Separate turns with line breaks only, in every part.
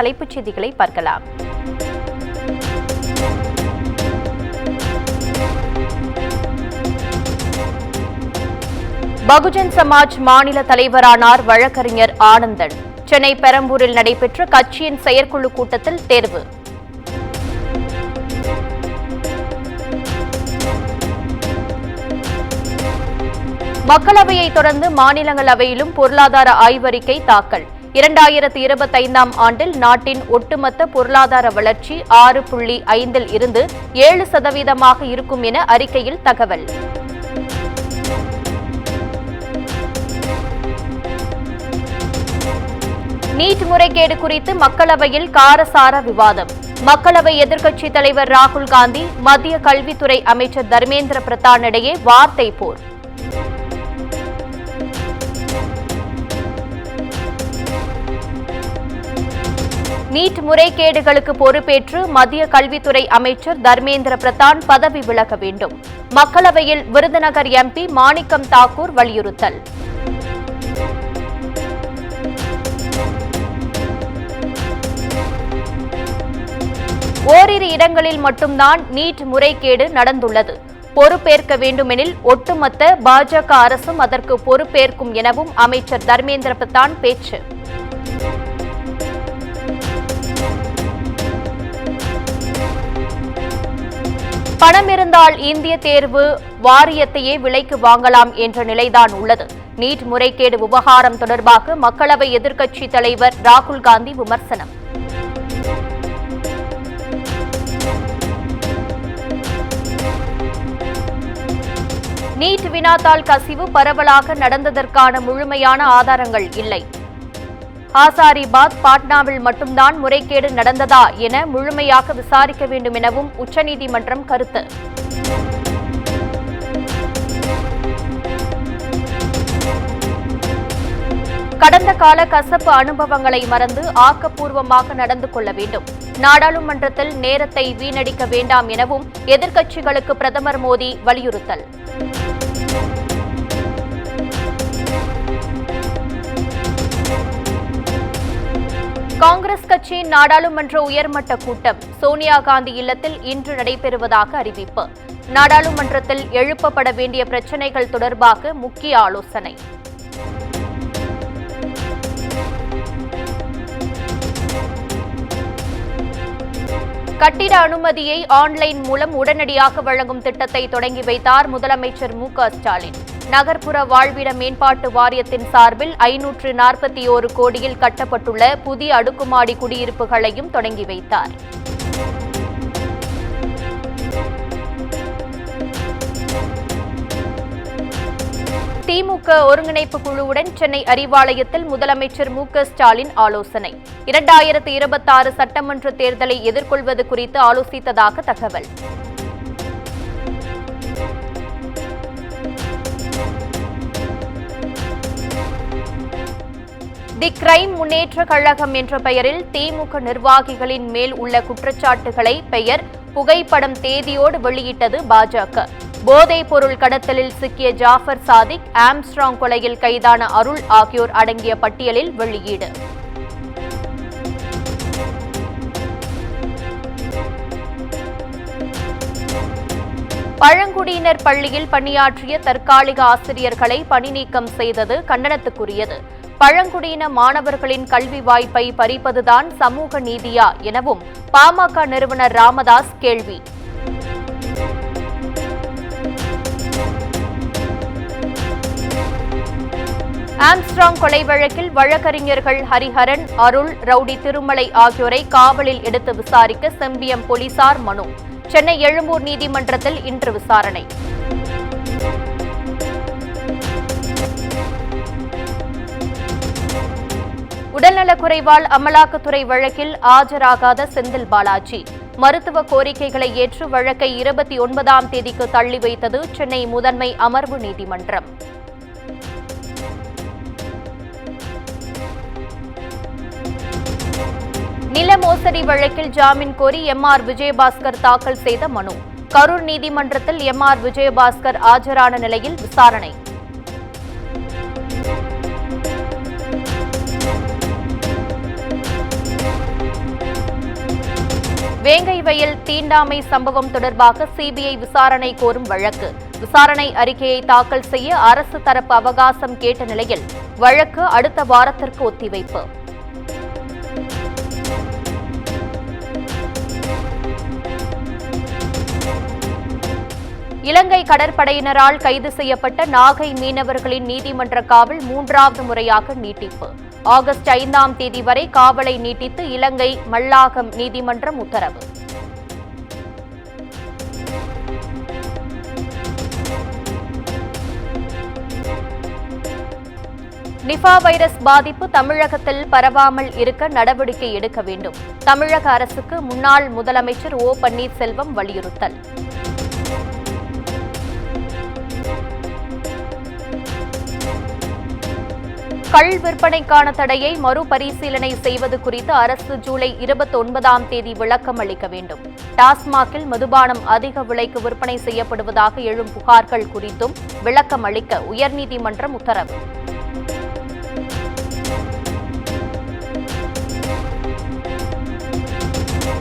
தலைப்புச் செய்திகளை பார்க்கலாம். பகுஜன் சமாஜ் மாநில தலைவரானார் வழக்கறிஞர் ஆனந்தன். சென்னை பெரம்பூரில் நடைபெற்ற கட்சியின் செயற்குழு கூட்டத்தில் தேர்வு. மக்களவையை தொடர்ந்து மாநிலங்களவையிலும் பொருளாதார ஆய்வறிக்கை தாக்கல். 2025ஆம் ஆண்டில் நாட்டின் ஒட்டுமொத்த பொருளாதார வளர்ச்சி 6.5 இருந்து 7% இருக்கும் என அறிக்கையில் தகவல். நீட் முறைகேடு குறித்து மக்களவையில் காரசார விவாதம். மக்களவை எதிர்க்கட்சித் தலைவர் ராகுல் காந்தி, மத்திய கல்வித்துறை அமைச்சர் தர்மேந்திர பிரதான் இடையே வார்த்தை போர். நீட் முறைகேடுகளுக்கு பொறுப்பேற்று மத்திய கல்வித்துறை அமைச்சர் தர்மேந்திர பிரதான் பதவி விலக வேண்டும். மக்களவையில் விருதுநகர் எம்பி மாணிக்கம் தாக்கூர் வலியுறுத்தல். ஓரிரு இடங்களில் மட்டும்தான் நீட் முறைகேடு நடந்துள்ளது. பொறுப்பேற்க வேண்டுமெனில் ஒட்டுமொத்த பாஜக அரசும் அதற்கு பொறுப்பேற்கும் எனவும் அமைச்சர் தர்மேந்திர பிரதான் பேச்சு. பணம் இருந்தால் இந்திய தேர்வு வாரியத்தையே விலைக்கு வாங்கலாம் என்ற நிலைதான் உள்ளது. நீட் முறைகேடு விவகாரம் தொடர்பாக மக்களவை எதிர்க்கட்சித் தலைவர் ராகுல் காந்தி விமர்சனம். நீட் வினாத்தாள் கசிவு பரவலாக நடந்ததற்கான முழுமையான ஆதாரங்கள் இல்லை. ஹசாரிபாத், பாட்னாவில் மட்டும்தான் முறைகேடு நடந்ததா என முழுமையாக விசாரிக்க வேண்டும் எனவும் உச்சநீதிமன்றம் கருத்து. கடந்த கால கசப்பு அனுபவங்களை மறந்து ஆக்கப்பூர்வமாக நடந்து கொள்ள வேண்டும். நாடாளுமன்றத்தில் நேரத்தை வீணடிக்க வேண்டாம் எனவும் எதிர்க்கட்சிகளுக்கு பிரதமர் மோடி வலியுறுத்தல். காங்கிரஸ் கட்சியின் நாடாளுமன்ற உயர்மட்ட கூட்டம் சோனியா காந்தி இல்லத்தில் இன்று நடைபெறுவதாக அறிவிப்பு. நாடாளுமன்றத்தில் எழுப்பப்பட வேண்டிய பிரச்சினைகள் தொடர்பாக முக்கிய ஆலோசனை. கட்டிட அனுமதியை ஆன்லைன் மூலம் உடனடியாக வழங்கும் திட்டத்தை தொடங்கி வைத்தார் முதலமைச்சர் மு.க.ஸ்டாலின். நகர்ப்புற வாழ்விட மேம்பாட்டு வாரியத்தின் சார்பில் 541 கோடியில் கட்டப்பட்டுள்ள புதிய அடுக்குமாடி குடியிருப்புகளையும் தொடங்கி வைத்தார். திமுக ஒருங்கிணைப்பு குழுவுடன் சென்னை அறிவாலயத்தில் முதலமைச்சர் மு.க.ஸ்டாலின் ஆலோசனை. 2026 சட்டமன்ற தேர்தலை எதிர்கொள்வது குறித்து ஆலோசித்ததாக தகவல். தி கிரைம் முன்னேற்ற கழகம் என்ற பெயரில் திமுக நிர்வாகிகளின் மேல் உள்ள குற்றச்சாட்டுகளை பெயர், புகைப்படம், தேதியோடு வெளியிட்டது பாஜக. போதைப் பொருள் கடத்தலில் சிக்கிய ஜாஃபர் சாதிக், ஆம்ஸ்ட்ராங் கொலையில் கைதான அருள் ஆகியோர் அடங்கிய பட்டியலில் வெளியீடு. பழங்குடியினர் பள்ளியில் பணியாற்றிய தற்காலிக ஆசிரியர்களை பணிநீக்கம் செய்தது கண்டனத்துக்குரியது. பழங்குடியின மாணவர்களின் கல்வி வாய்ப்பை பறிப்பதுதான் சமூக நீதியா எனவும் பாமக நிறுவனர் ராமதாஸ் கேள்வி. ஆம்ஸ்ட்ராங் கொலை வழக்கில் வழக்கறிஞர்கள் ஹரிஹரன், அருள், ரவுடி திருமலை ஆகியோரை காவலில் எடுத்து விசாரிக்க செம்பியம் போலீசார் மனு. சென்னை எழும்பூர் நீதிமன்றத்தில் இன்று விசாரணை. உடல்நலக்குறைவால் அமலாக்கத்துறை வழக்கில் ஆஜராகாத செந்தில் பாலாஜி. மருத்துவ கோரிக்கைகளை ஏற்று வழக்கை 29ஆம் தேதிக்கு தள்ளி வைத்தது சென்னை முதன்மை அமர்வு நீதிமன்றம். நில மோசடி வழக்கில் ஜாமீன் கோரி எம்.ஆர். விஜயபாஸ்கர் தாக்கல் செய்த மனு. கரூர் நீதிமன்றத்தில் எம்.ஆர். விஜயபாஸ்கர் ஆஜரான நிலையில் விசாரணை. வேங்கை வயல் தீண்டாமை சம்பவம் தொடர்பாக சிபிஐ விசாரணை கோரும் வழக்கு. விசாரணை அறிக்கையை தாக்கல் செய்ய அரசு தரப்பு அவகாசம் கேட்ட நிலையில் வழக்கு அடுத்த வாரத்திற்கு ஒத்திவைப்பு. இலங்கை கடற்படையினரால் கைது செய்யப்பட்ட நாகை மீனவர்களின் நீதிமன்ற காவல் 3வது முறையாக நீட்டிப்பு. ஆகஸ்ட் 5ஆம் தேதி வரை காவலை நீட்டித்து இலங்கை மல்லாகம் நீதிமன்றம் உத்தரவு. நிபா வைரஸ் பாதிப்பு தமிழகத்தில் பரவாமல் இருக்க நடவடிக்கை எடுக்க வேண்டும். தமிழக அரசுக்கு முன்னாள் முதலமைச்சர் ஓ பன்னீர்செல்வம் வலியுறுத்தல். கள் விற்பனைக்கான தடையை மறுபரிசீலனை செய்வது குறித்து அரசு ஜூலை 29ஆம் தேதி விளக்கம் அளிக்க வேண்டும். டாஸ்மாகில் மதுபானம் அதிக விலைக்கு விற்பனை செய்யப்படுவதாக எழும் புகார்கள் குறித்தும் விளக்கம் அளிக்க உயர்நீதிமன்றம் உத்தரவு.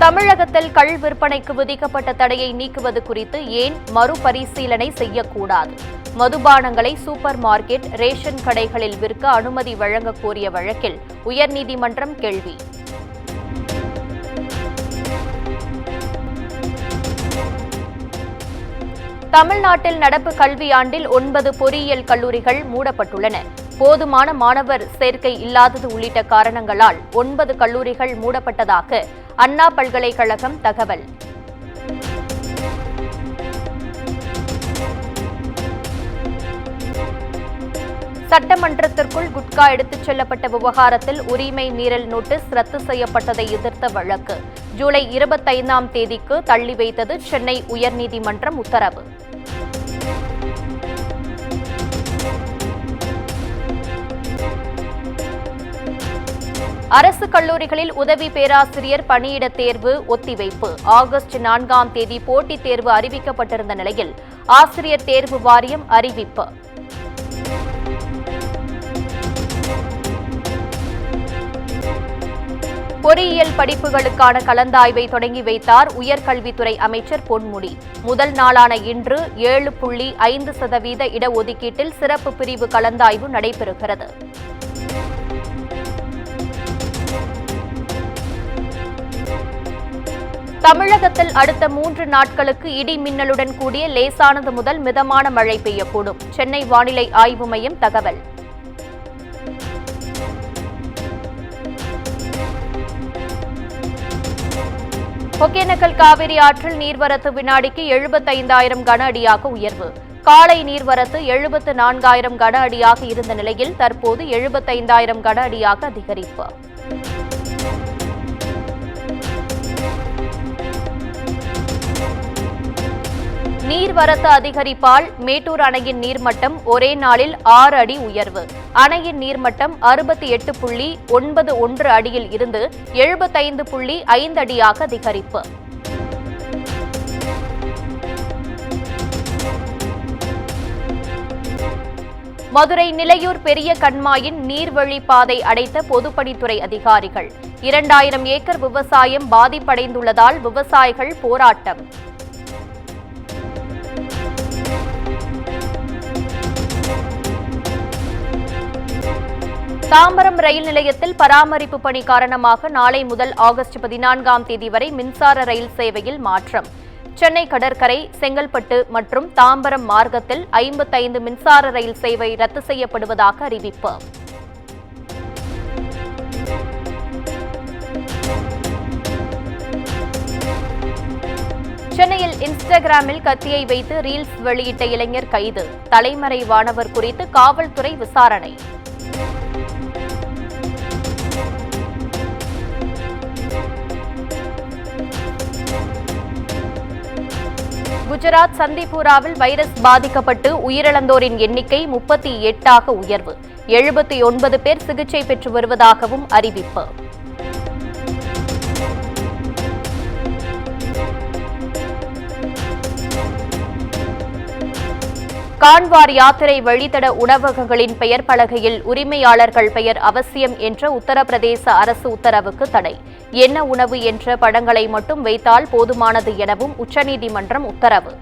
தமிழகத்தில் கள் விற்பனைக்கு விதிக்கப்பட்ட தடையை நீக்குவது குறித்து ஏன் மறுபரிசீலனை செய்யக்கூடாது? மதுபானங்களை சூப்பர் மார்க்கெட், ரேஷன் கடைகளில் விற்க அனுமதி வழங்க கோரிய வழக்கில் உயர்நீதிமன்றம் கேள்வி. தமிழ்நாட்டில் நடப்பு கல்வியாண்டில் 9 பொறியியல் கல்லூரிகள் மூடப்பட்டுள்ளன. போதுமான மாணவர் சேர்க்கை இல்லாதது உள்ளிட்ட காரணங்களால் 9 கல்லூரிகள் மூடப்பட்டதாக அண்ணா பல்கலைக்கழகம் தகவல். சட்டமன்றத்திற்குள் குட்கா எடுத்துச் செல்லப்பட்ட விவகாரத்தில் உரிமை மீறல் நோட்டீஸ் ரத்து செய்யப்பட்டதை எதிர்த்த வழக்கு ஜூலை 25ஆம் தேதிக்கு தள்ளி வைத்தது சென்னை உயர்நீதிமன்றம் உத்தரவு. அரசு கல்லூரிகளில் உதவி பேராசிரியர் பணியிட தேர்வு ஒத்திவைப்பு. ஆகஸ்ட் 4ஆம் தேதி போட்டித் தேர்வு அறிவிக்கப்பட்டிருந்த நிலையில் ஆசிரியர் தேர்வு வாரியம் அறிவிப்பு. பொறியியல் படிப்புகளுக்கான கலந்தாய்வை தொடங்கி வைத்தார் உயர்கல்வித்துறை அமைச்சர் பொன்முடி. முதல் நாளான இன்று 7.5% இடஒதுக்கீட்டில் சிறப்பு பிரிவு கலந்தாய்வு நடைபெறுகிறது. தமிழகத்தில் அடுத்த 3 நாட்களுக்கு இடி மின்னலுடன் கூடிய லேசானது முதல் மிதமான மழை பெய்யக்கூடும். சென்னை வானிலை ஆய்வு மையம் தகவல். ஒகேனக்கல் காவிரி ஆற்றில் நீர்வரத்து வினாடிக்கு 75,000 கன அடியாக உயர்வு. காலை நீர்வரத்து 74,000 கன அடியாக இருந்த நிலையில் தற்போது 75,000 கன அடியாக அதிகரிப்பு. நீர்வரத்து அதிகரிப்பால் மேட்டூர் அணையின் நீர்மட்டம் ஒரே நாளில் 6 அடி உயர்வு. அணையின் நீர்மட்டம் 68.91 அடியில் இருந்து 75.5 அடியாக அதிகரிப்பு. மதுரை நிலையூர் பெரிய கண்மாயின் நீர்வழி பாதை அடைத்த பொதுப்பணித்துறை அதிகாரிகள். 2000 ஏக்கர் விவசாயம் பாதிப்படைந்துள்ளதால் விவசாயிகள் போராட்டம். தாம்பரம் ரயில் நிலையத்தில் பராமரிப்பு பணி காரணமாக நாளை முதல் ஆகஸ்ட் 14ஆம் தேதி வரை மின்சார ரயில் சேவையில் மாற்றம். சென்னை கடற்கரை, செங்கல்பட்டு மற்றும் தாம்பரம் மார்க்கத்தில் 55 மின்சார ரயில் சேவை ரத்து செய்யப்படுவதாக அறிவிப்பு. சென்னையில் இன்ஸ்டாகிராமில் கத்தியை வைத்து ரீல்ஸ் வெளியிட்ட இளைஞர் கைது. தலைமறைவானவர் குறித்து காவல்துறை விசாரணை. குஜராத் சந்திப்பூராவில் வைரஸ் பாதிக்கப்பட்டு உயிரிழந்தோரின் எண்ணிக்கை 38ஆக உயர்வு. 79 பேர் சிகிச்சை பெற்று வருவதாகவும் அறிவிப்பு. கான்வார் யாத்திரை வழித்தட உணவகங்களின் பெயர் பலகையில் உரிமையாளர்கள் பெயர் அவசியம் என்ற உத்தரப்பிரதேச அரசு உத்தரவுக்கு தடை. என்ன உணவு என்ற படங்களை மட்டும் வைத்தால் போதுமானது எனவும் உச்சநீதிமன்றம் உத்தரவு.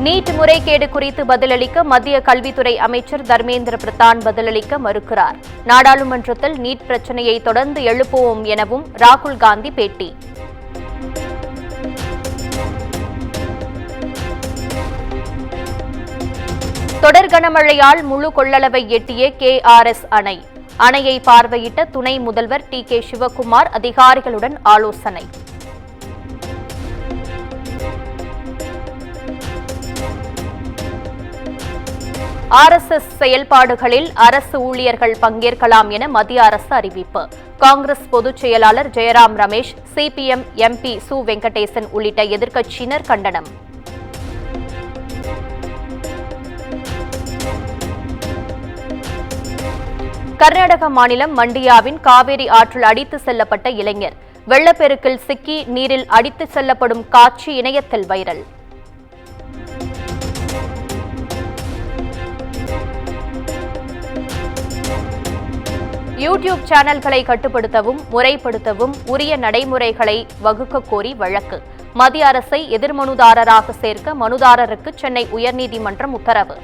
நீட் முறைகேடு குறித்து பதிலளிக்க மத்திய கல்வித்துறை அமைச்சர் தர்மேந்திர பிரதான் பதிலளிக்க மறுக்கிறார். நாடாளுமன்றத்தில் நீட் பிரச்சினையை தொடர்ந்து எழுப்புவோம் எனவும் ராகுல் காந்தி பேட்டி. தொடர் கனமழையால் முழு கொள்ளளவை எட்டிய KRS அணை. அணையை பார்வையிட்ட துணை முதல்வர் TK சிவக்குமார் அதிகாரிகளுடன் ஆலோசனை. RSS செயல்பாடுகளில் அரசு ஊழியர்கள் பங்கேற்கலாம் என மத்திய அரசு அறிவிப்பு. காங்கிரஸ் பொதுச் செயலாளர் ஜெயராம் ரமேஷ், CPM MP சு வெங்கடேசன் உள்ளிட்ட எதிர்க்கட்சியினர் கண்டனம். கர்நாடக மாநிலம் மண்டியாவின் காவேரி ஆற்றில் அடித்து செல்லப்பட்ட இளைஞர். வெள்ளப்பெருக்கில் சிக்கி நீரில் அடித்து செல்லப்படும் காட்சி இணையத்தில் வைரல். யூடியூப் சேனல்களை கட்டுப்படுத்தவும் முறைப்படுத்தவும் உரிய நடைமுறைகளை வகுக்க கோரி வழக்கு. மத்திய அரசை எதிர்மனுதாரராக சேர்க்க மனுதாரருக்கு சென்னை உயர்நீதிமன்றம் உத்தரவு.